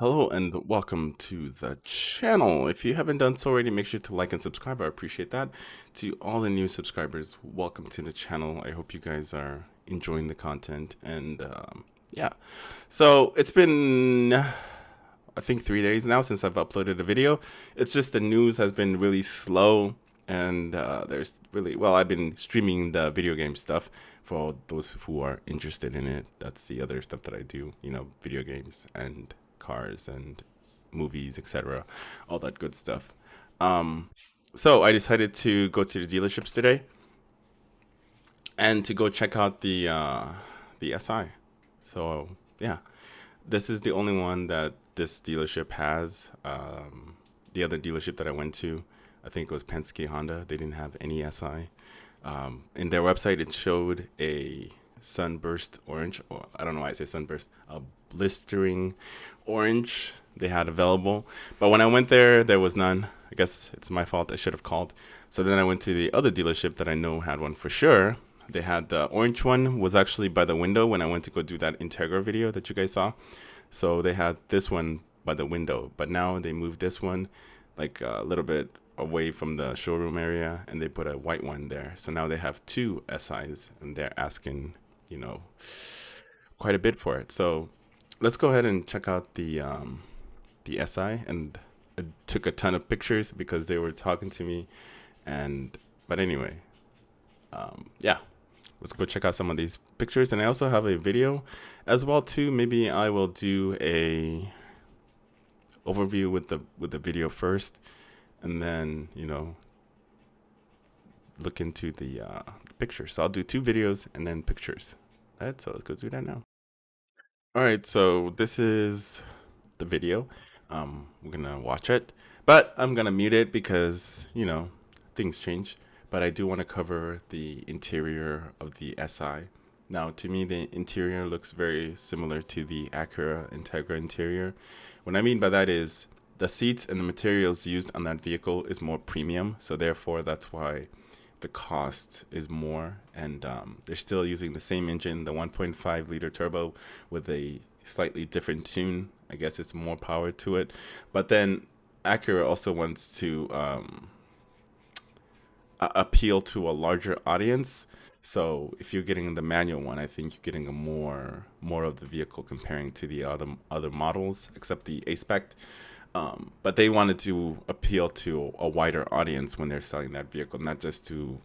Hello and welcome to the channel. If you haven't done so already, make sure to like and subscribe. I appreciate that. To all the new subscribers, welcome to the channel. I hope you guys are enjoying the content. And yeah, so it's been, I think, 3 days now since I've uploaded a video. It's just the news has been really slow. And there's really, well, I've been streaming the video game stuff for all those who are interested in it. That's the other stuff that I do, video games and cars and movies, etc., all that good stuff. Um, so I decided to go to the dealerships today and to go check out the SI. So yeah, this is the only one that this dealership has. The other dealership that I went to, I think it was Penske Honda. They didn't have any SI. In their website, it showed a sunburst orange, or I don't know why I say sunburst, a blistering orange they had available. But when I went there, there was none. I guess it's my fault. I should have called. So then I went to the other dealership that I know had one for sure. They had the orange one was actually by the window when I went to go do that Integra video that you guys saw. So they had this one by the window, but now they moved this one like a little bit away from the showroom area and they put a white one there. So now they have two SIs and they're asking, you know, quite a bit for it. So let's go ahead and check out the SI. And I took a ton of pictures because they were talking to me. And but anyway, yeah, let's go check out some of these pictures. And I also have a video as well too. Maybe I will do a overview with the video first, and then look into the pictures. So I'll do two videos and then pictures. All right, so let's go do that now. All right, so this is the video. We're gonna watch it, but I'm gonna mute it because things change. But I do want to cover the interior of the SI. Now, to me, the interior looks very similar to the Acura Integra interior. What I mean by that is the seats and the materials used on that vehicle is more premium, so therefore that's why the cost is more. And they're still using the same engine, the 1.5 liter turbo, with a slightly different tune. I guess it's more power to it. But then Acura also wants to appeal to a larger audience. So if you're getting the manual one, I think you're getting a more of the vehicle comparing to the other models, except the A-Spec. But they wanted to appeal to a wider audience when they're selling that vehicle, not just to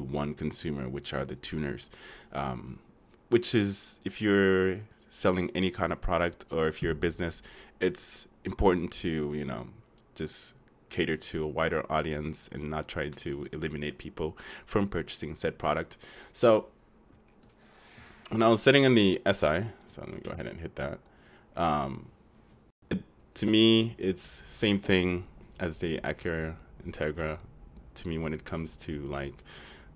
one consumer, which are the tuners. Which is, if you're selling any kind of product or if you're a business, it's important to just cater to a wider audience and not try to eliminate people from purchasing said product. So when I was sitting in the SI, so let me go ahead and hit that. Um, to me, it's same thing as the Acura Integra. To me, when it comes to like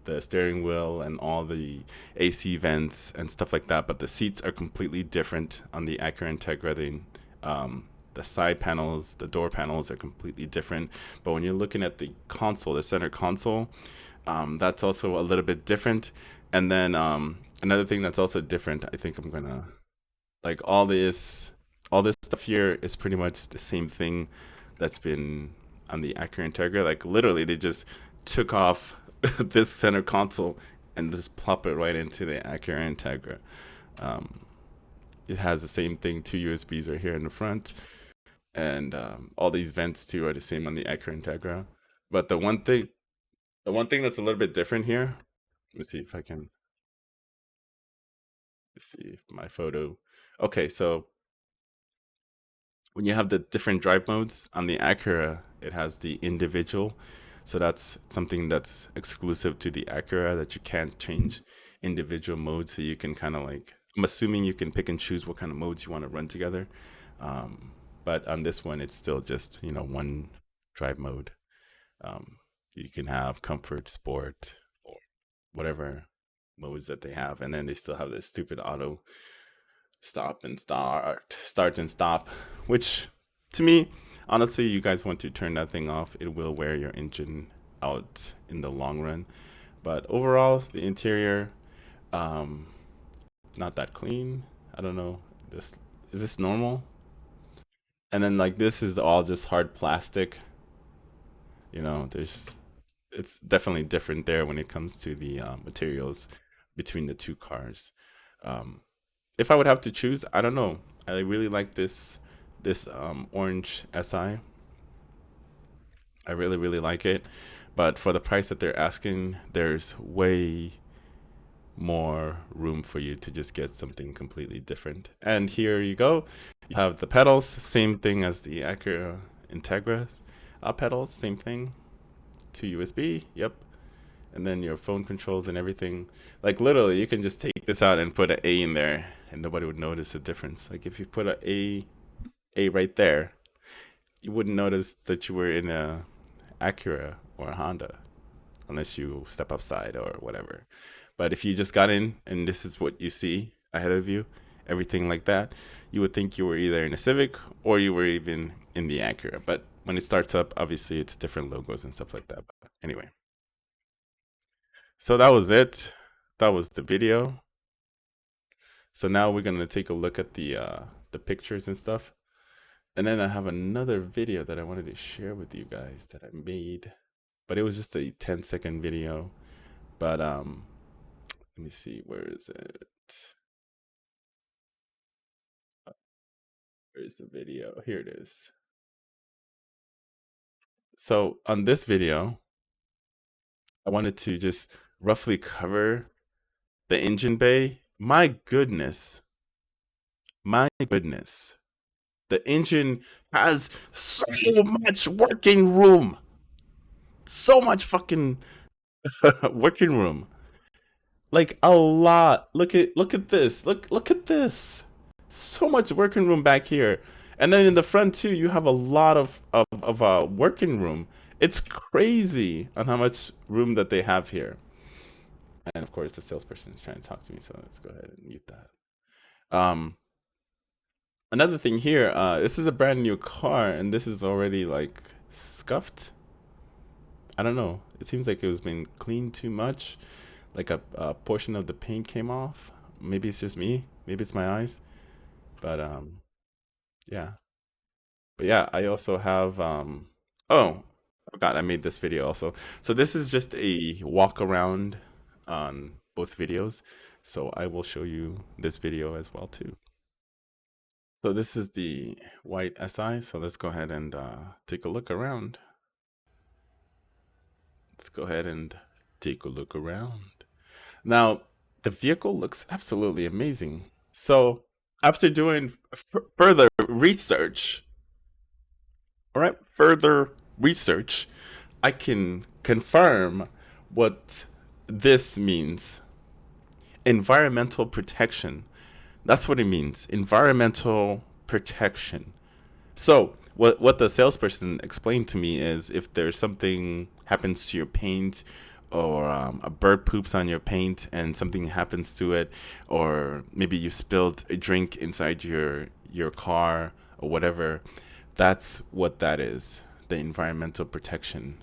the steering wheel and all the AC vents and stuff like that, but the seats are completely different on the Acura Integra. The side panels, the door panels are completely different. But when you're looking at the console, the center console, that's also a little bit different. And then another thing that's also different, I think I'm gonna like all this stuff here is pretty much the same thing that's been on the Acura Integra. Like literally, they just took off this center console and just plop it right into the Acura Integra. Um, it has the same thing, two USBs right here in the front, and all these vents too are the same on the Acura Integra. But the one thing that's a little bit different here. Let me see if I can. Let's see if my photo. Okay, so when you have the different drive modes on the Acura, it has the individual. So that's something that's exclusive to the Acura that you can't change individual modes. So you can kind of like, I'm assuming you can pick and choose what kind of modes you want to run together. Um, but on this one, it's still just, one drive mode. Um, you can have comfort, sport, or whatever modes that they have. And then they still have this stupid auto start and stop, which to me, honestly, you guys want to turn that thing off. It will wear your engine out in the long run. But overall, the interior, um, not that clean. I don't know. This is this normal? And then like this is all just hard plastic. There's it's definitely different there when it comes to the materials between the two cars. Um, if I would have to choose, I don't know. I really like this orange SI. I really really like it, but for the price that they're asking, there's way more room for you to just get something completely different. And here you go. You have the pedals, same thing as the Acura Integra pedals, same thing. Two USB, yep. And then your phone controls and everything. Like literally, you can just take this out and put an A in there, and nobody would notice the difference. Like if you put a right there, you wouldn't notice that you were in a Acura or a Honda unless you step outside or whatever. But if you just got in and this is what you see ahead of you, everything like that, you would think you were either in a Civic or you were even in the Acura. But when it starts up, obviously it's different logos and stuff like that. But anyway, so that was it. That was the video. So now we're gonna take a look at the pictures and stuff. And then I have another video that I wanted to share with you guys that I made, but it was just a 10-second video. But let me see, where is it? Where is the video? Here it is. So on this video, I wanted to just roughly cover the engine bay. My goodness, the engine has so much working room, so much fucking working room. Like a lot. Look at this. Look at this. So much working room back here. And then in the front too, you have a lot of working room. It's crazy on how much room that they have here. And of course the salesperson is trying to talk to me, so let's go ahead and mute that. Um Another thing here, this is a brand new car and this is already like scuffed. I don't know. It seems like it was been cleaned too much. Like a portion of the paint came off. Maybe it's just me. Maybe it's my eyes. But yeah. But yeah, I also have oh, I forgot I made this video also. So this is just a walk around on both videos. So I will show you this video as well too. So this is the white SI. So let's go ahead and take a look around. Let's go ahead and take a look around. Now, the vehicle looks absolutely amazing. So, after doing further research, all right, further research, I can confirm what this means. Environmental protection. That's what it means. Environmental protection. So what the salesperson explained to me is if there's something happens to your paint or a bird poops on your paint and something happens to it, or maybe you spilled a drink inside your car or whatever, that's what that is. The environmental protection.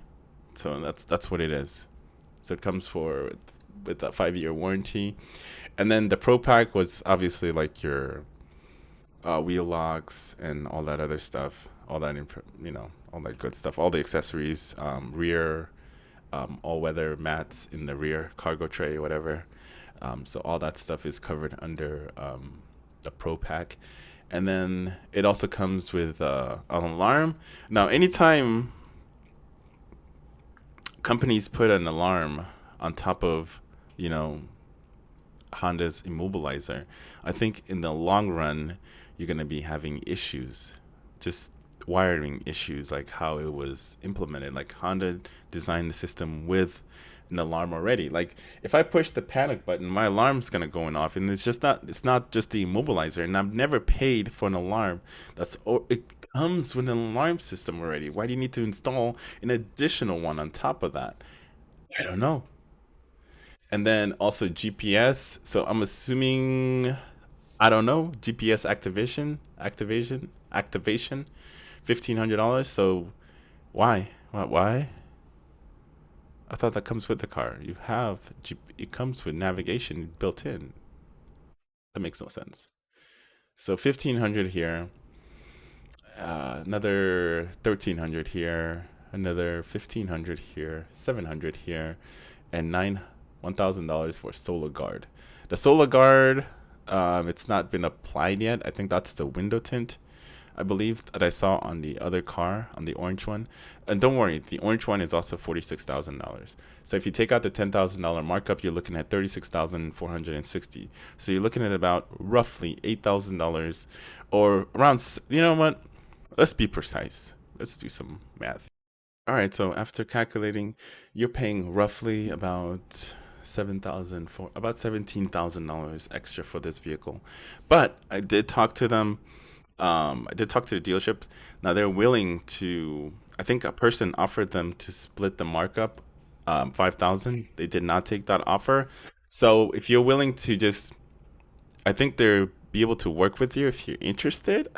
So that's what it is. So it comes with a 5-year warranty, and then the Pro Pack was obviously like your wheel locks and all that other stuff, all that all that good stuff, all the accessories, rear, all weather mats in the rear, cargo tray, whatever. So all that stuff is covered under the Pro Pack, and then it also comes with an alarm. Now, anytime companies put an alarm on top of, you know, Honda's immobilizer, I think in the long run, you're going to be having issues, just wiring issues, like how it was implemented. Like Honda designed the system with an alarm already. Like if I push the panic button, my alarm's going to go off, and it's not just the immobilizer. And I've never paid for an alarm. It comes with an alarm system already. Why do you need to install an additional one on top of that? I don't know. And then also GPS. So I'm assuming, I don't know, GPS activation, $1,500. So why? Why? I thought that comes with the car. It comes with navigation built in. That makes no sense. So 1,500 here. Another 1,300 here, another 1,500 here, 700 here, and $1,000 for Solar Guard. The Solar Guard, it's not been applied yet. I think that's the window tint, I believe, that I saw on the other car, on the orange one. And don't worry, the orange one is also $46,000. So if you take out the $10,000 markup, you're looking at 36,460. So you're looking at about roughly $8,000, or around. You know what? Let's be precise. Let's do some math. All right. So after calculating, you're paying roughly about 7,000 for about $17,000 extra for this vehicle. But I did talk to them. I did talk to the dealership. Now they're willing to. I think a person offered them to split the markup, 5,000. They did not take that offer. So if you're willing to just, I think they'll be able to work with you if you're interested.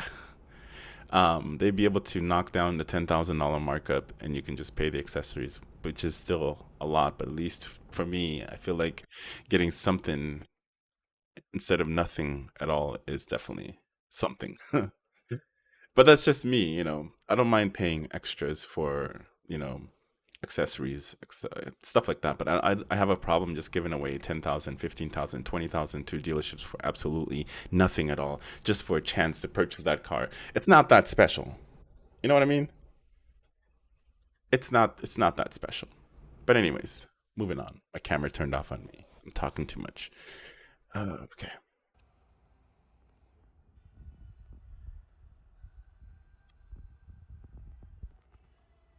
They'd be able to knock down the $10,000 markup, and you can just pay the accessories, which is still a lot. But at least for me, I feel like getting something instead of nothing at all is definitely something. But that's just me, I don't mind paying extras for, accessories, stuff like that. But I have a problem just giving away 10,000, 15,000, 20,000 to dealerships for absolutely nothing at all, just for a chance to purchase that car. It's not that special. You know what I mean? It's not that special. But anyways, moving on. My camera turned off on me. I'm talking too much. Okay.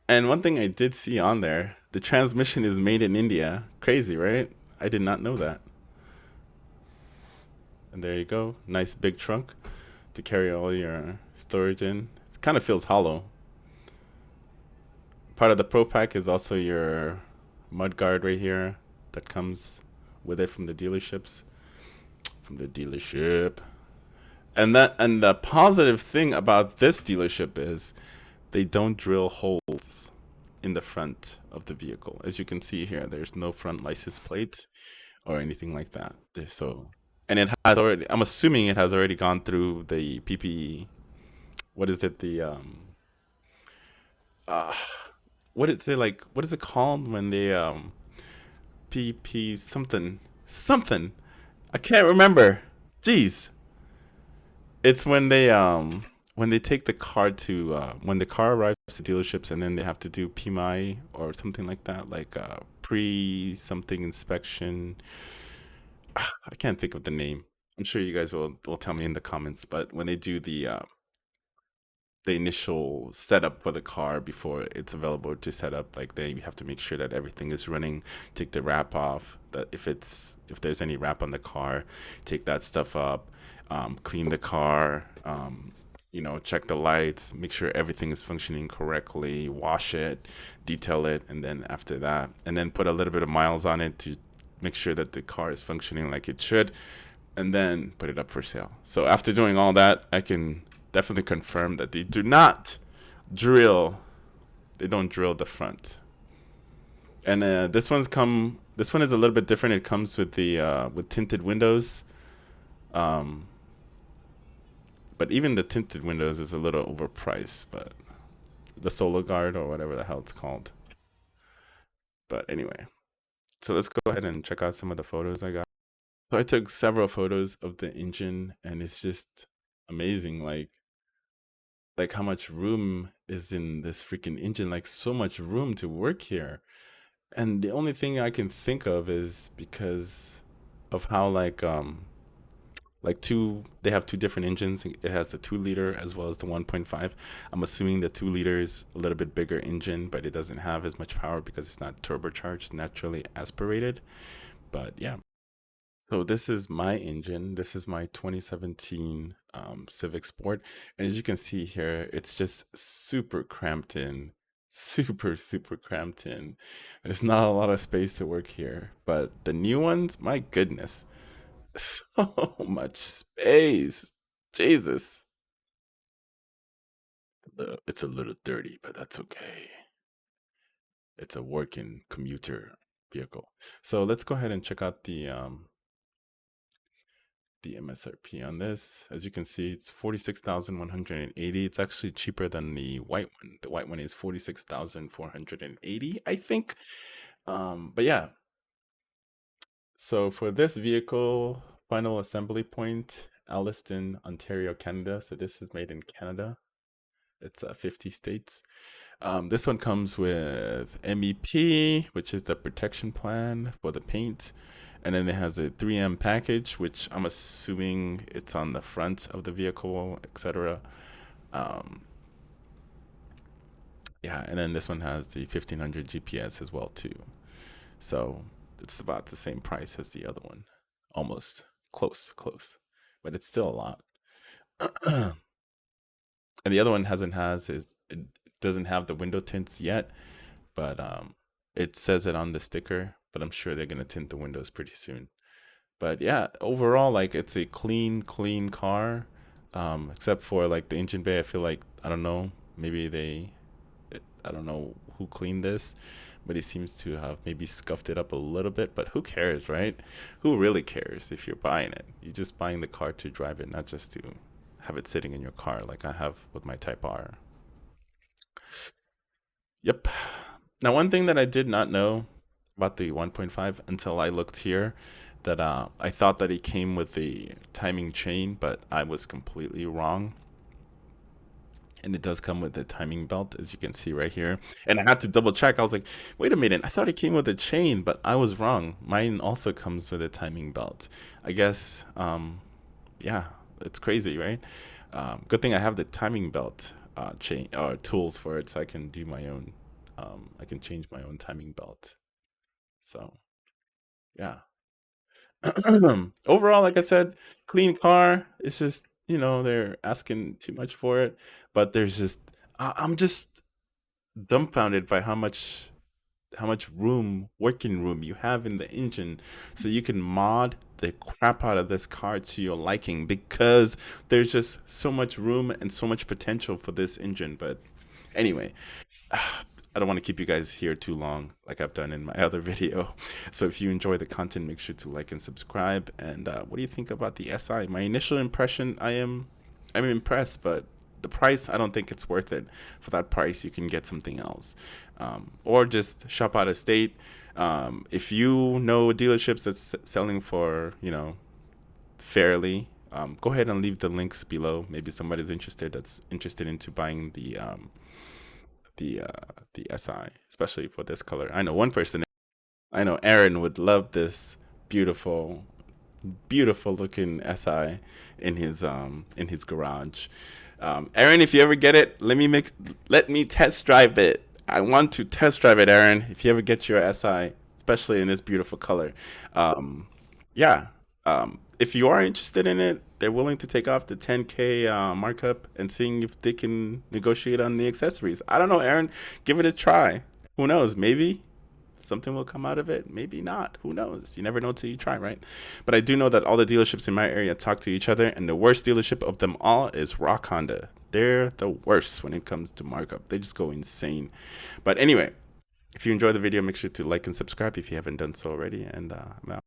And one thing I did see on there, the transmission is made in India. Crazy, right? I did not know that. And there you go. Nice big trunk to carry all your storage in. It kind of feels hollow. Part of the Pro Pack is also your mud guard right here that comes with it from the dealerships. From the dealership. And the positive thing about this dealership is they don't drill holes in the front of the vehicle. As you can see here, there's no front license plate or anything like that. So, and it has already. I'm assuming it has already gone through the PPE. What is it? Uh, what is it like? What is it called when they PP something? I can't remember. Jeez, it's when they take the car to when the car arrives to dealerships, and then they have to do PMI or something like that, like pre something inspection. I can't think of the name. I'm sure you guys will tell me in the comments. But when they do the initial setup for the car before it's available to set up, like they have to make sure that everything is running, take the wrap off, that if there's any wrap on the car, take that stuff up, clean the car, check the lights, make sure everything is functioning correctly, wash it, detail it, and then after that, and then put a little bit of miles on it to make sure that the car is functioning like it should, and then put it up for sale. So after doing all that, I can definitely confirm that they do not drill. They don't drill the front. And This one is a little bit different. It comes with the with tinted windows. Um, but even the tinted windows is a little overpriced. But the Solar Guard or whatever the hell it's called. But anyway, so let's go ahead and check out some of the photos I got. So I took several photos of the engine, and it's just amazing. Like how much room is in this freaking engine, like so much room to work here. And the only thing I can think of is because of how like two they have two different engines. It has the 2 liter as well as the 1.5. I'm assuming the 2 liter is a little bit bigger engine, but it doesn't have as much power because it's not turbocharged, naturally aspirated. But yeah, so this is my engine. This is my 2017 Civic Sport, and as you can see here, it's just super cramped in, super cramped in. There's not a lot of space to work here, but the new ones, my goodness, so much space. Jesus, it's a little dirty, but that's okay. It's a working commuter vehicle. So let's go ahead and check out the MSRP on this. As you can see, it's 46,180. It's actually cheaper than the white one. The white one is 46,480, I think. But yeah, so for this vehicle, final assembly point, Alliston, Ontario, Canada. So this is made in Canada. It's 50 states. This one comes with MEP, which is the protection plan for the paint. And then it has a 3M package, which I'm assuming it's on the front of the vehicle, etc. Um, yeah, and then this one has the 1500 GPS as well too. So it's about the same price as the other one, almost close, but it's still a lot. And the other one it doesn't have the window tints yet, but it says it on the sticker. But I'm sure they're gonna tint the windows pretty soon. But yeah, overall, like it's a clean car, except for like the engine bay. I feel like I don't know, maybe I don't know who cleaned this, but he seems to have maybe scuffed it up a little bit. But who cares, right? Who really cares if you're buying it? You're just buying the car to drive it, not just to have it sitting in your car like I have with my Type R. Yep. Now, one thing that I did not know about the 1.5 until I looked here, that I thought that it came with the timing chain, but I was completely wrong. And it does come with the timing belt, as you can see right here. And I had to double check. I was like, wait a minute, I thought it came with a chain, but I was wrong. Mine also comes with a timing belt. I guess, yeah, it's crazy, right? Good thing I have the timing belt chain or tools for it, so I can do my own. I can change my own timing belt. So yeah. Overall, like I said, clean car. It's just they're asking too much for it, but I'm just dumbfounded by how much working room you have in the engine, so you can mod the crap out of this car to your liking, because there's just so much room and so much potential for this engine. But anyway, I don't want to keep you guys here too long, like I've done in my other video. So if you enjoy the content, make sure to like and subscribe. And what do you think about the SI? My initial impression, I'm impressed, but the price, I don't think it's worth it. For that price, you can get something else, or just shop out of state. If you know dealerships that's selling for fairly, go ahead and leave the links below. Maybe somebody's interested into buying the SI, especially for this color. I know one person. I know Aaron would love this beautiful, beautiful looking SI in his garage. Aaron, if you ever get it, let me test drive it. I want to test drive it, Aaron. If you ever get your SI, especially in this beautiful color, yeah. If you are interested in it, they're willing to take off the 10K markup and seeing if they can negotiate on the accessories. I don't know, Aaron. Give it a try. Who knows? Maybe something will come out of it. Maybe not. Who knows? You never know till you try, right? But I do know that all the dealerships in my area talk to each other, and the worst dealership of them all is Rock Honda. They're the worst when it comes to markup. They just go insane. But anyway, if you enjoyed the video, make sure to like and subscribe if you haven't done so already. And I'm out.